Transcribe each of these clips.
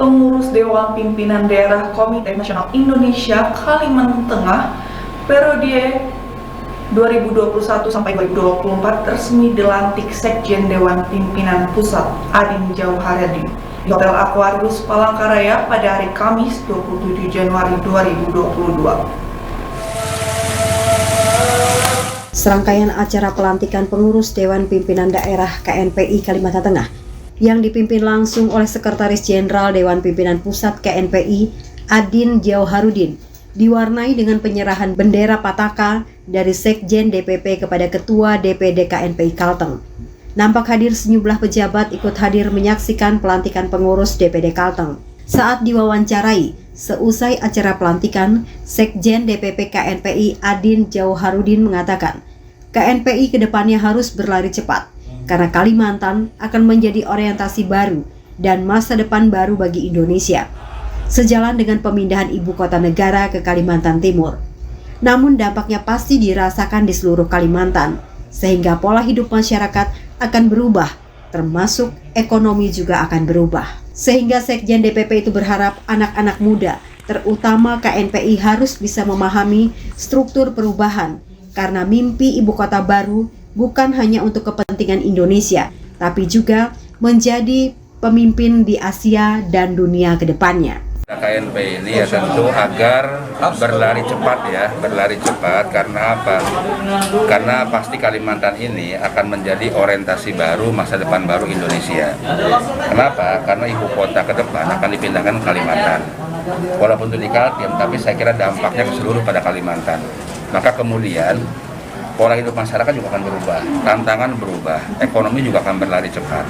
pengurus Dewan Pimpinan Daerah Komite Nasional Indonesia Kalimantan Tengah periode 2021 sampai 2024 resmi dilantik Sekjen Dewan Pimpinan Pusat Adin Jauharudin di Hotel Aquarius Palangkaraya pada hari Kamis 27 Januari 2022. Serangkaian acara pelantikan pengurus Dewan Pimpinan Daerah KNPI Kalimantan Tengah yang dipimpin langsung oleh Sekretaris Jenderal Dewan Pimpinan Pusat KNPI Adin Jauharudin diwarnai dengan penyerahan bendera Pataka dari Sekjen DPP kepada Ketua DPD KNPI Kalteng. Nampak hadir sejumlah pejabat ikut hadir menyaksikan pelantikan pengurus DPD Kalteng. Saat diwawancarai, seusai acara pelantikan, Sekjen DPP KNPI Adin Jauharudin mengatakan, KNPI kedepannya harus berlari cepat, karena Kalimantan akan menjadi orientasi baru dan masa depan baru bagi Indonesia, sejalan dengan pemindahan ibu kota negara ke Kalimantan Timur. Namun dampaknya pasti dirasakan di seluruh Kalimantan, sehingga pola hidup masyarakat akan berubah, termasuk ekonomi juga akan berubah. Sehingga Sekjen DPP itu berharap anak-anak muda, terutama KNPI harus bisa memahami struktur perubahan, karena mimpi ibu kota baru bukan hanya untuk kepentingan Indonesia, tapi juga menjadi pemimpin di Asia dan dunia ke depannya. KNPI ini ya tentu agar berlari cepat karena apa? Karena pasti Kalimantan ini akan menjadi orientasi baru, masa depan baru Indonesia. Kenapa? Karena ibu kota ke depan akan dipindahkan ke Kalimantan. Walaupun itu di Kaltim, tapi saya kira dampaknya ke seluruh pada Kalimantan. Maka kemudian pola hidup masyarakat juga akan berubah, tantangan berubah, ekonomi juga akan berlari cepat.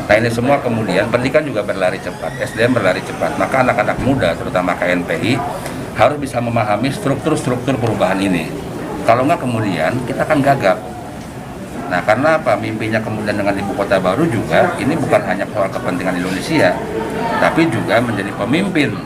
Nah ini semua kemudian pendidikan juga berlari cepat, SDM berlari cepat. Maka anak-anak muda, terutama KNPI, harus bisa memahami struktur-struktur perubahan ini. Kalau nggak kemudian kita akan gagap. Nah karena apa? Mimpinya kemudian dengan ibu kota baru juga, ini bukan hanya soal kepentingan Indonesia, tapi juga menjadi pemimpin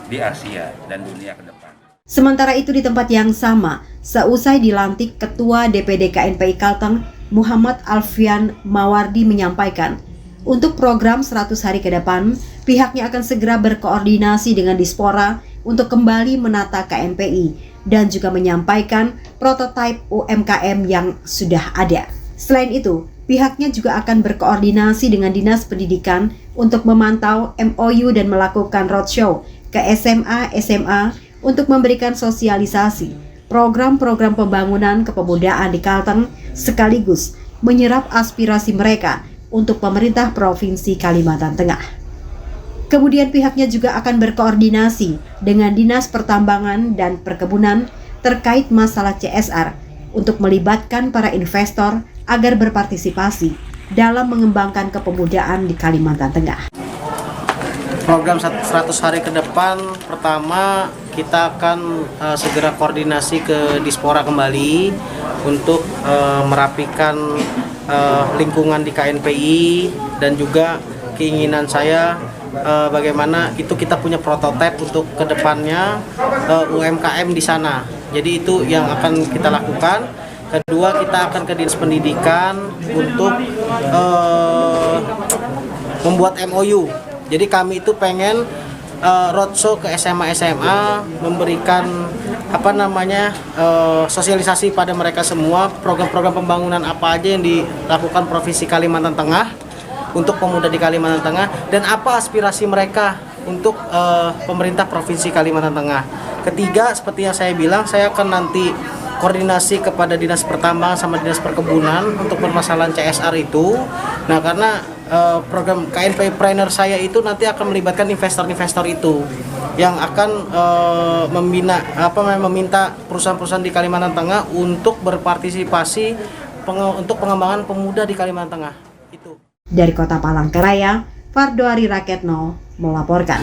di Asia dan dunia ke depan. Sementara itu di tempat yang sama, seusai dilantik Ketua DPD KNPI Kalteng, Muhammad Alfian Mawardi menyampaikan, untuk program 100 hari ke depan, pihaknya akan segera berkoordinasi dengan Dispora untuk kembali menata KNPI dan juga menyampaikan prototipe UMKM yang sudah ada. Selain itu, pihaknya juga akan berkoordinasi dengan Dinas Pendidikan untuk memantau MOU dan melakukan roadshow ke SMA untuk memberikan sosialisasi program-program pembangunan kepemudaan di Kalteng sekaligus menyerap aspirasi mereka untuk pemerintah Provinsi Kalimantan Tengah. Kemudian pihaknya juga akan berkoordinasi dengan Dinas Pertambangan dan Perkebunan terkait masalah CSR untuk melibatkan para investor agar berpartisipasi dalam mengembangkan kepemudaan di Kalimantan Tengah. Program 100 hari ke depan, pertama kita akan segera koordinasi ke Dispora kembali untuk merapikan lingkungan di KNPI, dan juga keinginan saya bagaimana itu kita punya prototipe untuk kedepannya UMKM di sana. Jadi itu yang akan kita lakukan. Kedua, kita akan ke Dinas Pendidikan untuk membuat MOU. Jadi kami itu pengen roadshow ke SMA memberikan sosialisasi pada mereka semua program-program pembangunan apa aja yang dilakukan Provinsi Kalimantan Tengah untuk pemuda di Kalimantan Tengah, dan apa aspirasi mereka untuk pemerintah Provinsi Kalimantan Tengah. Ketiga, seperti yang saya bilang, saya akan nanti koordinasi kepada Dinas Pertambangan sama Dinas Perkebunan untuk permasalahan CSR itu. Nah, karena program KNPI Trainer saya itu nanti akan melibatkan investor-investor itu yang akan meminta perusahaan-perusahaan di Kalimantan Tengah untuk berpartisipasi untuk pengembangan pemuda di Kalimantan Tengah. Itu. Dari Kota Palangkaraya, Fardoari Raketno melaporkan.